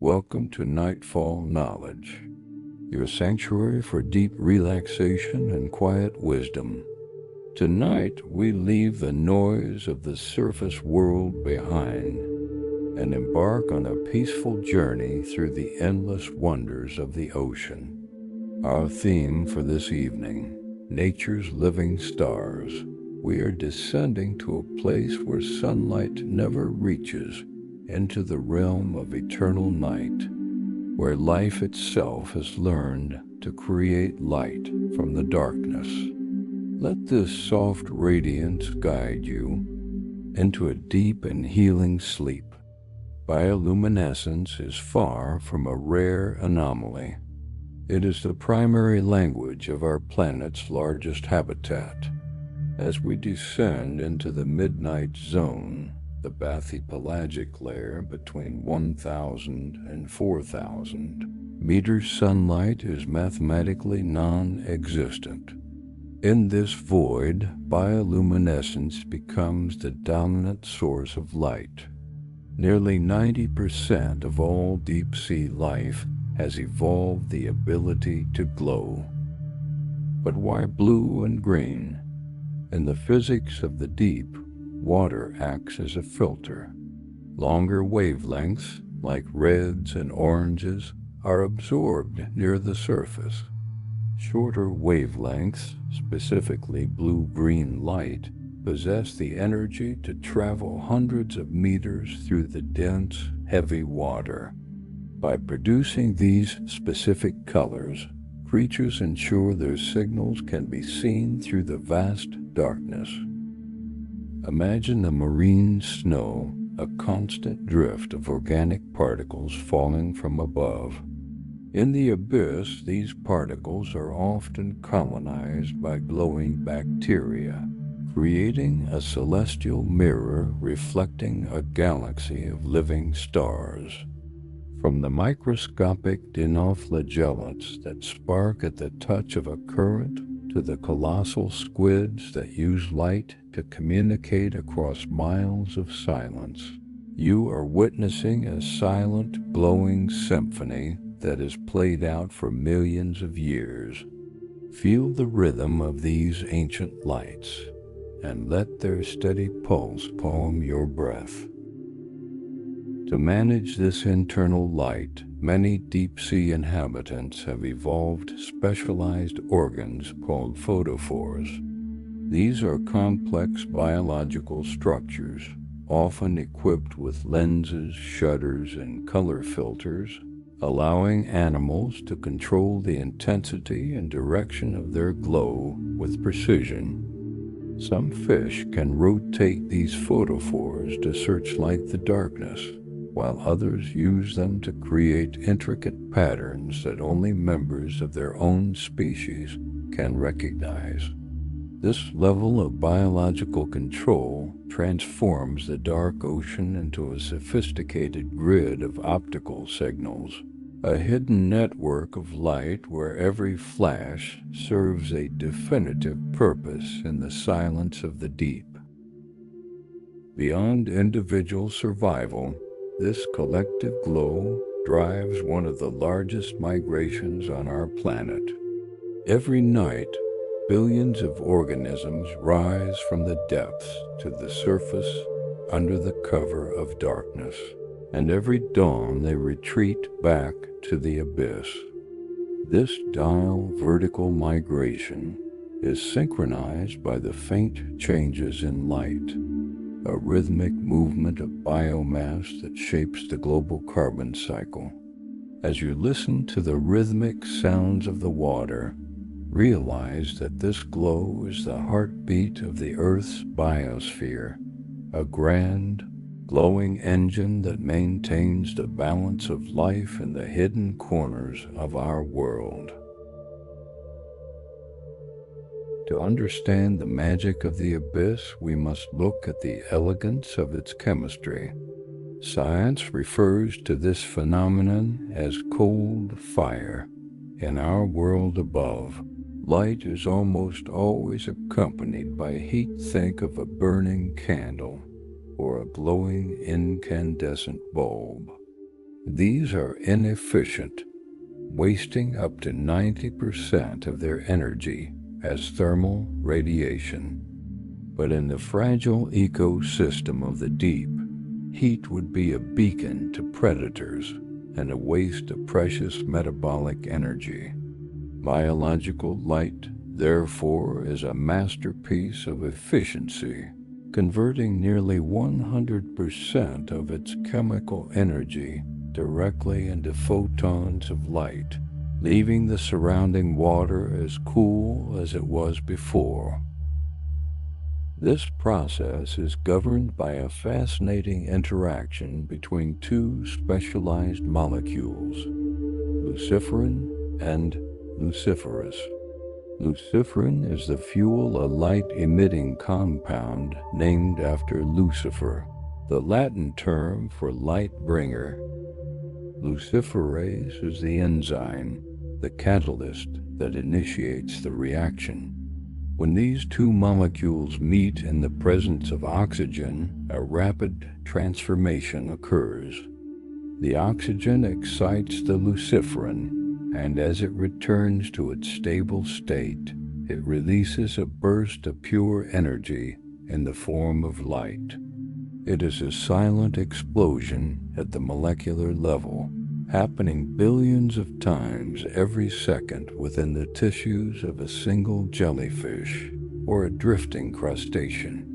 Welcome to Nightfall Knowledge, your sanctuary for deep relaxation and quiet wisdom. Tonight, we leave the noise of the surface world behind and embark on a peaceful journey through the endless wonders of the ocean. Our theme for this evening, Nature's Living Stars. We are descending to a place where sunlight never reaches, into the realm of eternal night, where life itself has learned to create light from the darkness. Let this soft radiance guide you into a deep and healing sleep. Bioluminescence is far from a rare anomaly. It is the primary language of our planet's largest habitat. As we descend into the midnight zone, the bathypelagic layer between 1,000 and 4,000 meters, sunlight is mathematically non-existent. In this void, bioluminescence becomes the dominant source of light. Nearly 90% of all deep-sea life has evolved the ability to glow. But why blue and green? In the physics of the deep, water acts as a filter. Longer wavelengths, like reds and oranges, are absorbed near the surface. Shorter wavelengths, specifically blue-green light, possess the energy to travel hundreds of meters through the dense, heavy water. By producing these specific colors, creatures ensure their signals can be seen through the vast darkness. Imagine the marine snow, a constant drift of organic particles falling from above. In the abyss, these particles are often colonized by glowing bacteria, creating a celestial mirror reflecting a galaxy of living stars. From the microscopic dinoflagellates that spark at the touch of a current to the colossal squids that use light to communicate across miles of silence, you are witnessing a silent, glowing symphony that is played out for millions of years. Feel the rhythm of these ancient lights, and let their steady pulse calm your breath. To manage this internal light, many deep-sea inhabitants have evolved specialized organs called photophores. These are complex biological structures, often equipped with lenses, shutters, and color filters, allowing animals to control the intensity and direction of their glow with precision. Some fish can rotate these photophores to searchlight the darkness, while others use them to create intricate patterns that only members of their own species can recognize. This level of biological control transforms the dark ocean into a sophisticated grid of optical signals, a hidden network of light where every flash serves a definitive purpose in the silence of the deep. Beyond individual survival, this collective glow drives one of the largest migrations on our planet. Every night, billions of organisms rise from the depths to the surface under the cover of darkness, and every dawn they retreat back to the abyss. This diurnal vertical migration is synchronized by the faint changes in light, a rhythmic movement of biomass that shapes the global carbon cycle. As you listen to the rhythmic sounds of the water, realize that this glow is the heartbeat of the Earth's biosphere, a grand, glowing engine that maintains the balance of life in the hidden corners of our world. To understand the magic of the abyss, we must look at the elegance of its chemistry. Science refers to this phenomenon as cold fire. In our world above, light is almost always accompanied by heat. Think of a burning candle or a glowing incandescent bulb. These are inefficient, wasting up to 90% of their energy as thermal radiation. But in the fragile ecosystem of the deep, heat would be a beacon to predators and a waste of precious metabolic energy. Biological light, therefore, is a masterpiece of efficiency, converting nearly 100% of its chemical energy directly into photons of light, leaving the surrounding water as cool as it was before. This process is governed by a fascinating interaction between two specialized molecules, luciferin and luciferase. Luciferin is the fuel, a light-emitting compound named after Lucifer, the Latin term for light bringer. Luciferase is the enzyme, the catalyst that initiates the reaction. When these two molecules meet in the presence of oxygen, a rapid transformation occurs. The oxygen excites the luciferin, and as it returns to its stable state, it releases a burst of pure energy in the form of light. It is a silent explosion at the molecular level, happening billions of times every second within the tissues of a single jellyfish or a drifting crustacean.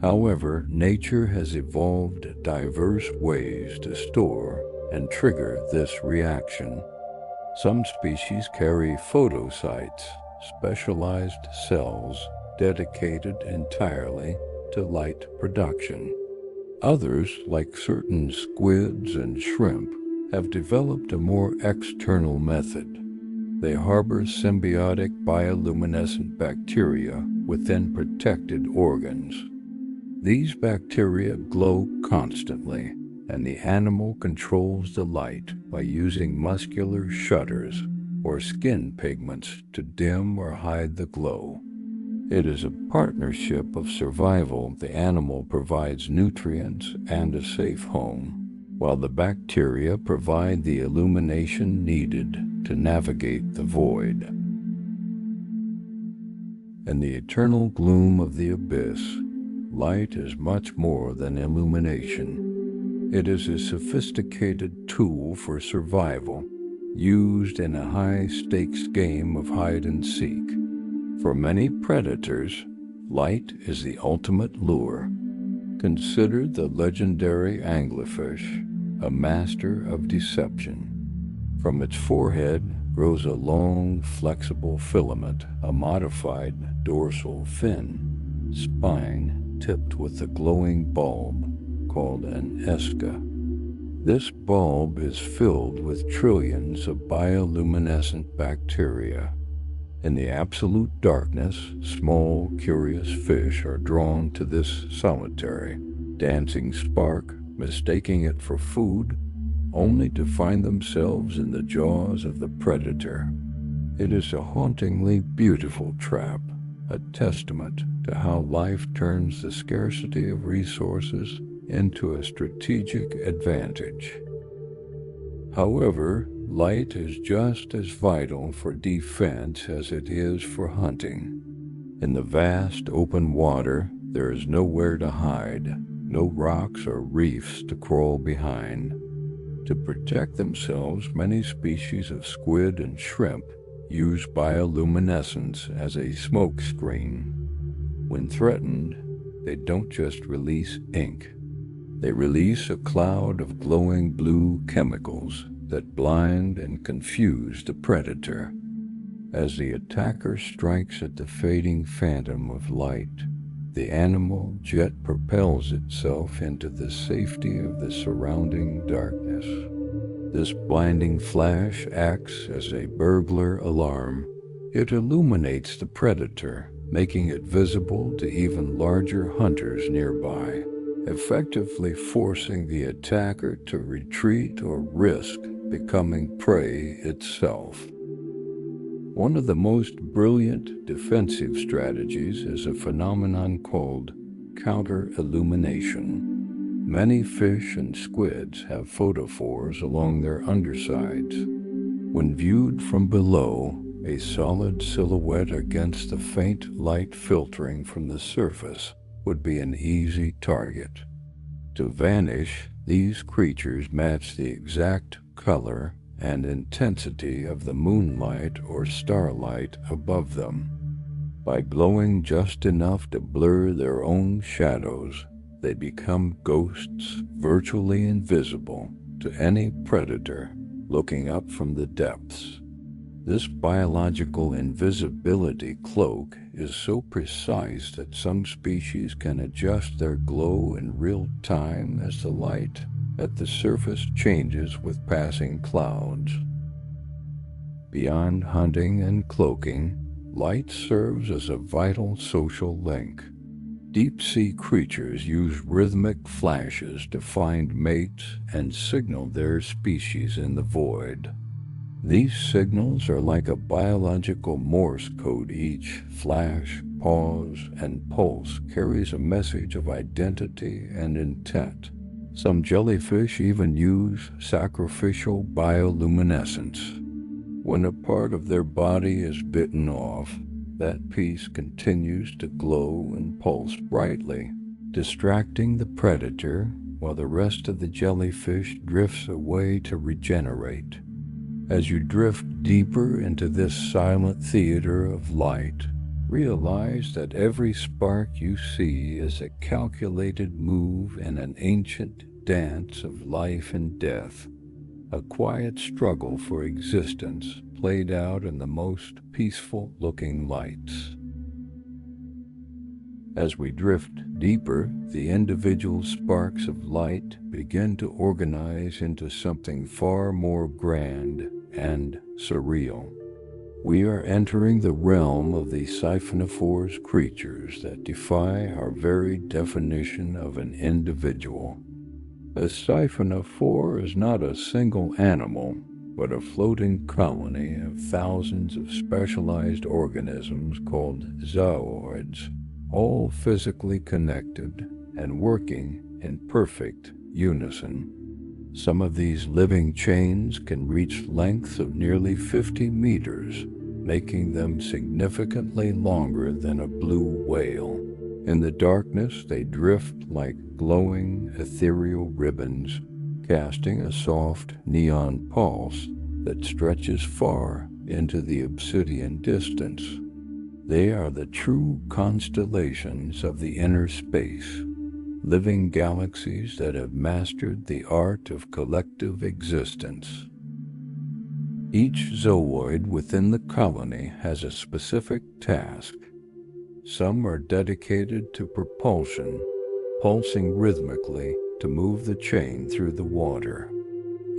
However, nature has evolved diverse ways to store and trigger this reaction. Some species carry photocytes, specialized cells dedicated entirely to light production. Others, like certain squids and shrimp, have developed a more external method. They harbor symbiotic bioluminescent bacteria within protected organs. These bacteria glow constantly, and the animal controls the light by using muscular shutters or skin pigments to dim or hide the glow. It is a partnership of survival. The animal provides nutrients and a safe home, while the bacteria provide the illumination needed to navigate the void. In the eternal gloom of the abyss, light is much more than illumination. It is a sophisticated tool for survival, used in a high-stakes game of hide-and-seek. For many predators, light is the ultimate lure. Consider the legendary anglerfish, a master of deception. From its forehead grows a long, flexible filament, a modified dorsal fin, spine tipped with a glowing bulb called an esca. This bulb is filled with trillions of bioluminescent bacteria. In the absolute darkness, small, curious fish are drawn to this solitary, dancing spark, mistaking it for food, only to find themselves in the jaws of the predator. It is a hauntingly beautiful trap, a testament to how life turns the scarcity of resources into a strategic advantage. However, light is just as vital for defense as it is for hunting. In the vast open water, there is nowhere to hide, no rocks or reefs to crawl behind. To protect themselves, many species of squid and shrimp use bioluminescence as a smokescreen. When threatened, they don't just release ink. They release a cloud of glowing blue chemicals that blind and confuse the predator. As the attacker strikes at the fading phantom of light, the animal jet propels itself into the safety of the surrounding darkness. This blinding flash acts as a burglar alarm. It illuminates the predator, making it visible to even larger hunters nearby, effectively forcing the attacker to retreat or risk becoming prey itself. One of the most brilliant defensive strategies is a phenomenon called counter-illumination. Many fish and squids have photophores along their undersides. When viewed from below, a solid silhouette against the faint light filtering from the surface would be an easy target. To vanish, these creatures match the exact color and intensity of the moonlight or starlight above them. By glowing just enough to blur their own shadows, they become ghosts virtually invisible to any predator looking up from the depths. This biological invisibility cloak is so precise that some species can adjust their glow in real time as the light at the surface changes with passing clouds. Beyond hunting and cloaking, light serves as a vital social link. Deep-sea creatures use rhythmic flashes to find mates and signal their species in the void. These signals are like a biological Morse code. Each flash, pause, and pulse carries a message of identity and intent. Some jellyfish even use sacrificial bioluminescence. When a part of their body is bitten off, that piece continues to glow and pulse brightly, distracting the predator while the rest of the jellyfish drifts away to regenerate. As you drift deeper into this silent theater of light, realize that every spark you see is a calculated move in an ancient dance of life and death, a quiet struggle for existence played out in the most peaceful-looking lights. As we drift deeper, the individual sparks of light begin to organize into something far more grand and surreal. We are entering the realm of the siphonophores, creatures that defy our very definition of an individual. A siphonophore is not a single animal, but a floating colony of thousands of specialized organisms called zooids, all physically connected and working in perfect unison. Some of these living chains can reach lengths of nearly 50 meters, making them significantly longer than a blue whale. In the darkness, they drift like glowing ethereal ribbons, casting a soft neon pulse that stretches far into the obsidian distance. They are the true constellations of the inner space, living galaxies that have mastered the art of collective existence. Each zooid within the colony has a specific task. Some are dedicated to propulsion, pulsing rhythmically to move the chain through the water.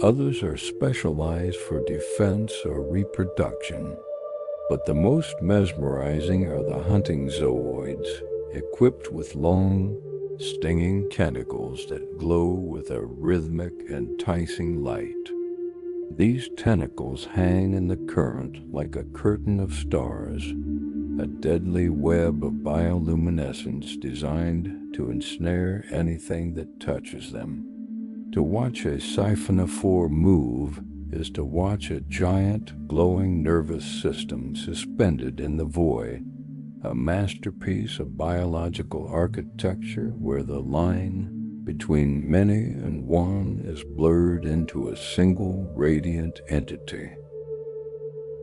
Others are specialized for defense or reproduction. But the most mesmerizing are the hunting zooids, equipped with long, stinging tentacles that glow with a rhythmic, enticing light. These tentacles hang in the current like a curtain of stars, a deadly web of bioluminescence designed to ensnare anything that touches them. To watch a siphonophore move is to watch a giant, glowing nervous system suspended in the void, a masterpiece of biological architecture where the line between many and one is blurred into a single radiant entity.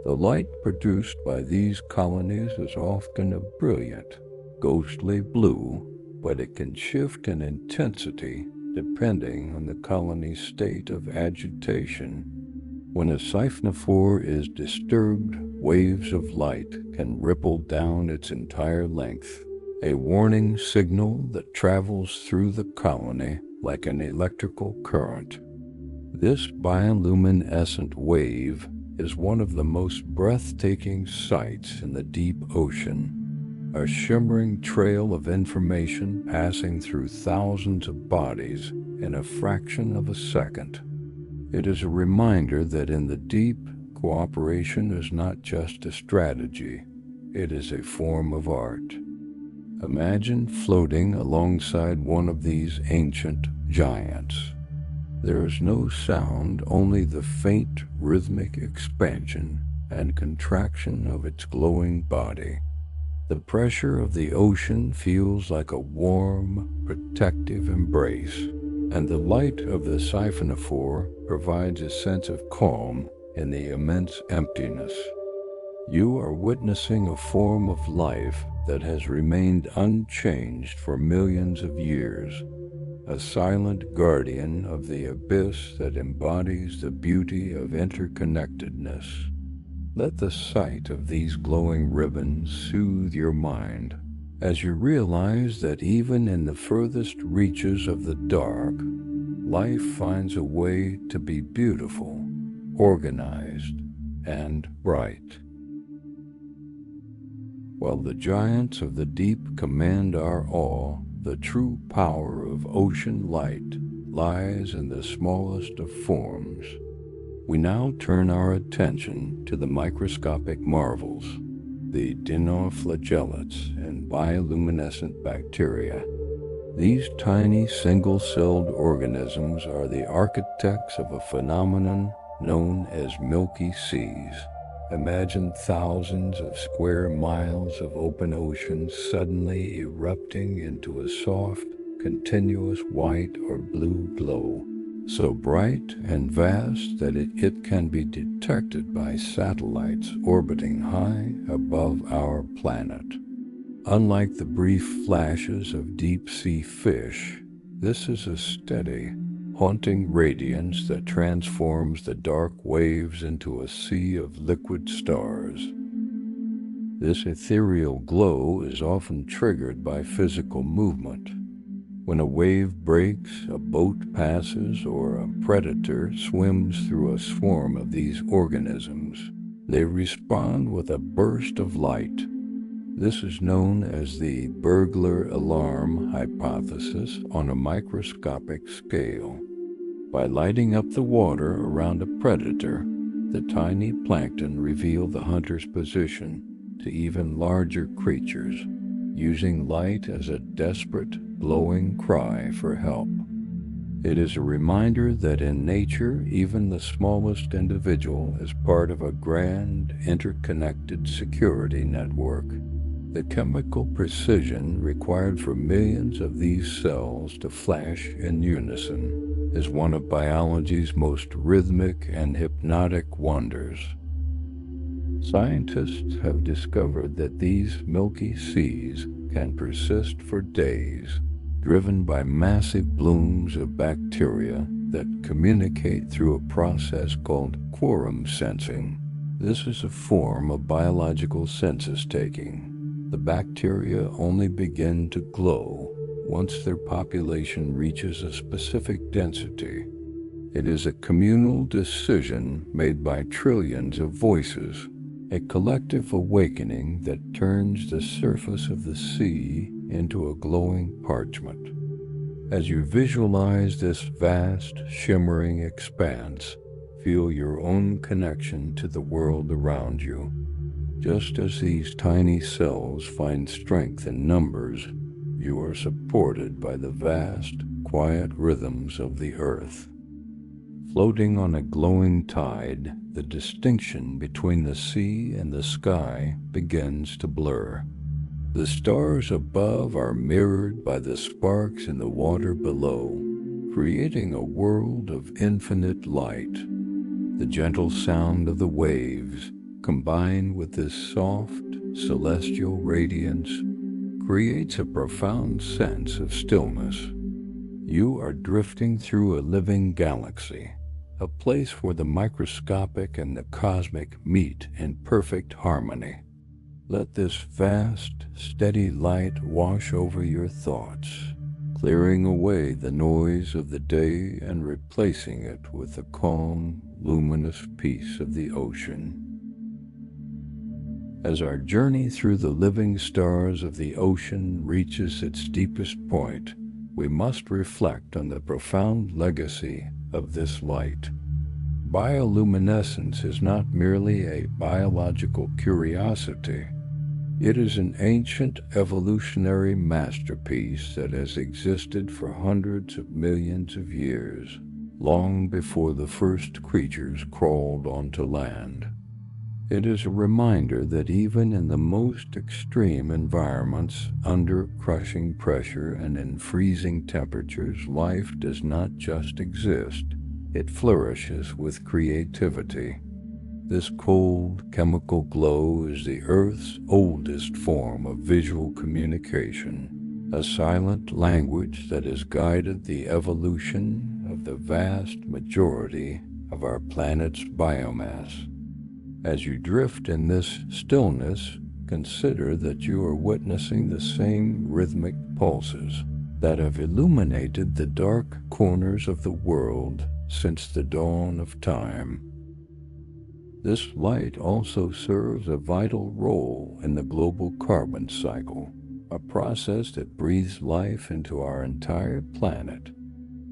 The light produced by these colonies is often a brilliant, ghostly blue, but it can shift in intensity depending on the colony's state of agitation. When a siphonophore is disturbed, waves of light can ripple down its entire length, a warning signal that travels through the colony like an electrical current. This bioluminescent wave is one of the most breathtaking sights in the deep ocean, a shimmering trail of information passing through thousands of bodies in a fraction of a second. It is a reminder that in the deep, cooperation is not just a strategy, it is a form of art. Imagine floating alongside one of these ancient, giants. There is no sound, only the faint rhythmic expansion and contraction of its glowing body. The pressure of the ocean feels like a warm, protective embrace, and the light of the siphonophore provides a sense of calm in the immense emptiness. You are witnessing a form of life that has remained unchanged for millions of years, a silent guardian of the abyss that embodies the beauty of interconnectedness. Let the sight of these glowing ribbons soothe your mind as you realize that even in the furthest reaches of the dark, life finds a way to be beautiful, organized, and bright. While the giants of the deep command our awe, the true power of ocean light lies in the smallest of forms. We now turn our attention to the microscopic marvels, the dinoflagellates and bioluminescent bacteria. These tiny single-celled organisms are the architects of a phenomenon known as milky seas. Imagine thousands of square miles of open ocean suddenly erupting into a soft, continuous white or blue glow, so bright and vast that it can be detected by satellites orbiting high above our planet. Unlike the brief flashes of deep-sea fish, this is a steady, haunting radiance that transforms the dark waves into a sea of liquid stars. This ethereal glow is often triggered by physical movement. When a wave breaks, a boat passes, or a predator swims through a swarm of these organisms, they respond with a burst of light. This is known as the burglar alarm hypothesis on a microscopic scale. By lighting up the water around a predator, the tiny plankton reveal the hunter's position to even larger creatures, using light as a desperate, glowing cry for help. It is a reminder that in nature, even the smallest individual is part of a grand, interconnected security network. The chemical precision required for millions of these cells to flash in unison is one of biology's most rhythmic and hypnotic wonders. Scientists have discovered that these milky seas can persist for days, driven by massive blooms of bacteria that communicate through a process called quorum sensing. This is a form of biological census-taking. The bacteria only begin to glow once their population reaches a specific density. It is a communal decision made by trillions of voices, a collective awakening that turns the surface of the sea into a glowing parchment. As you visualize this vast, shimmering expanse, feel your own connection to the world around you. Just as these tiny cells find strength in numbers, you are supported by the vast, quiet rhythms of the earth. Floating on a glowing tide, the distinction between the sea and the sky begins to blur. The stars above are mirrored by the sparks in the water below, creating a world of infinite light. The gentle sound of the waves, combined with this soft, celestial radiance, creates a profound sense of stillness. You are drifting through a living galaxy, a place where the microscopic and the cosmic meet in perfect harmony. Let this vast, steady light wash over your thoughts, clearing away the noise of the day and replacing it with the calm, luminous peace of the ocean. As our journey through the living stars of the ocean reaches its deepest point, we must reflect on the profound legacy of this light. Bioluminescence is not merely a biological curiosity. It is an ancient evolutionary masterpiece that has existed for hundreds of millions of years, long before the first creatures crawled onto land. It is a reminder that even in the most extreme environments, under crushing pressure and in freezing temperatures, life does not just exist, it flourishes with creativity. This cold, chemical glow is the Earth's oldest form of visual communication, a silent language that has guided the evolution of the vast majority of our planet's biomass. As you drift in this stillness, consider that you are witnessing the same rhythmic pulses that have illuminated the dark corners of the world since the dawn of time. This light also serves a vital role in the global carbon cycle, a process that breathes life into our entire planet.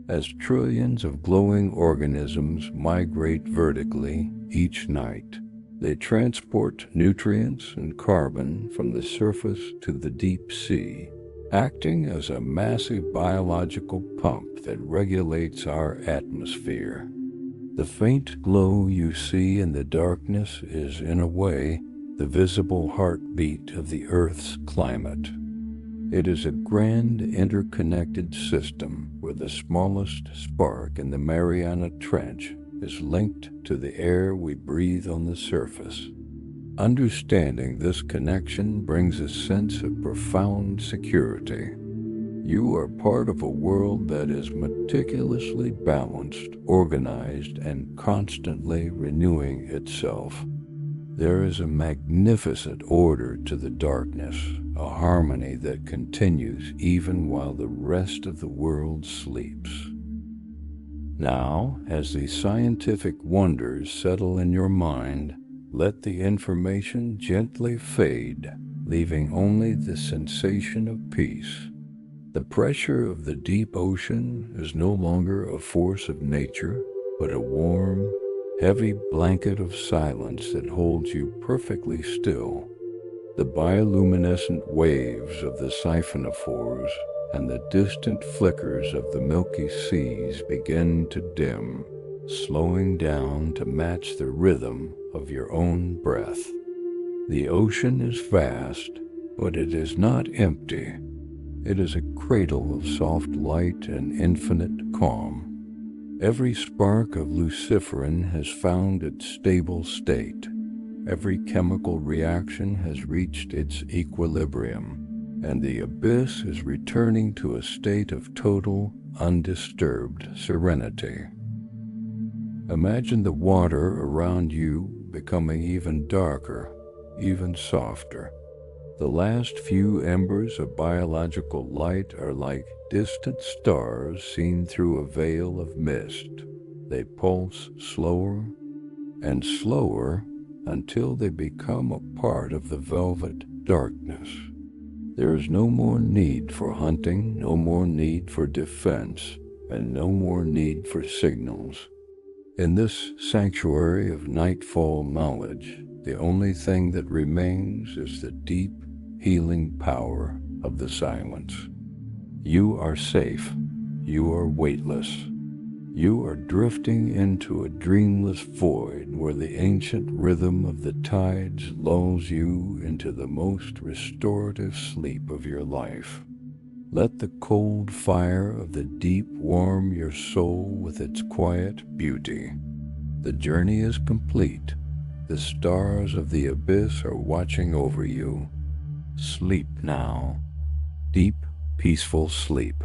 As trillions of glowing organisms migrate vertically each night, they transport nutrients and carbon from the surface to the deep sea, acting as a massive biological pump that regulates our atmosphere. The faint glow you see in the darkness is, in a way, the visible heartbeat of the Earth's climate. It is a grand interconnected system where the smallest spark in the Mariana Trench is linked to the air we breathe on the surface. Understanding this connection brings a sense of profound security. You are part of a world that is meticulously balanced, organized, and constantly renewing itself. There is a magnificent order to the darkness, a harmony that continues even while the rest of the world sleeps. Now, as the scientific wonders settle in your mind, let the information gently fade, leaving only the sensation of peace. The pressure of the deep ocean is no longer a force of nature, but a warm, heavy blanket of silence that holds you perfectly still. The bioluminescent waves of the siphonophores and the distant flickers of the milky seas begin to dim, slowing down to match the rhythm of your own breath. The ocean is vast, but it is not empty. It is a cradle of soft light and infinite calm. Every spark of luciferin has found its stable state. Every chemical reaction has reached its equilibrium, and the abyss is returning to a state of total, undisturbed serenity. Imagine the water around you becoming even darker, even softer. The last few embers of biological light are like distant stars seen through a veil of mist. They pulse slower and slower until they become a part of the velvet darkness. There is no more need for hunting, no more need for defense, and no more need for signals. In this sanctuary of nightfall knowledge, the only thing that remains is the deep, healing power of the silence. You are safe. You are weightless. You are drifting into a dreamless void where the ancient rhythm of the tides lulls you into the most restorative sleep of your life. Let the cold fire of the deep warm your soul with its quiet beauty. The journey is complete. The stars of the abyss are watching over you. Sleep now. Deep, peaceful sleep.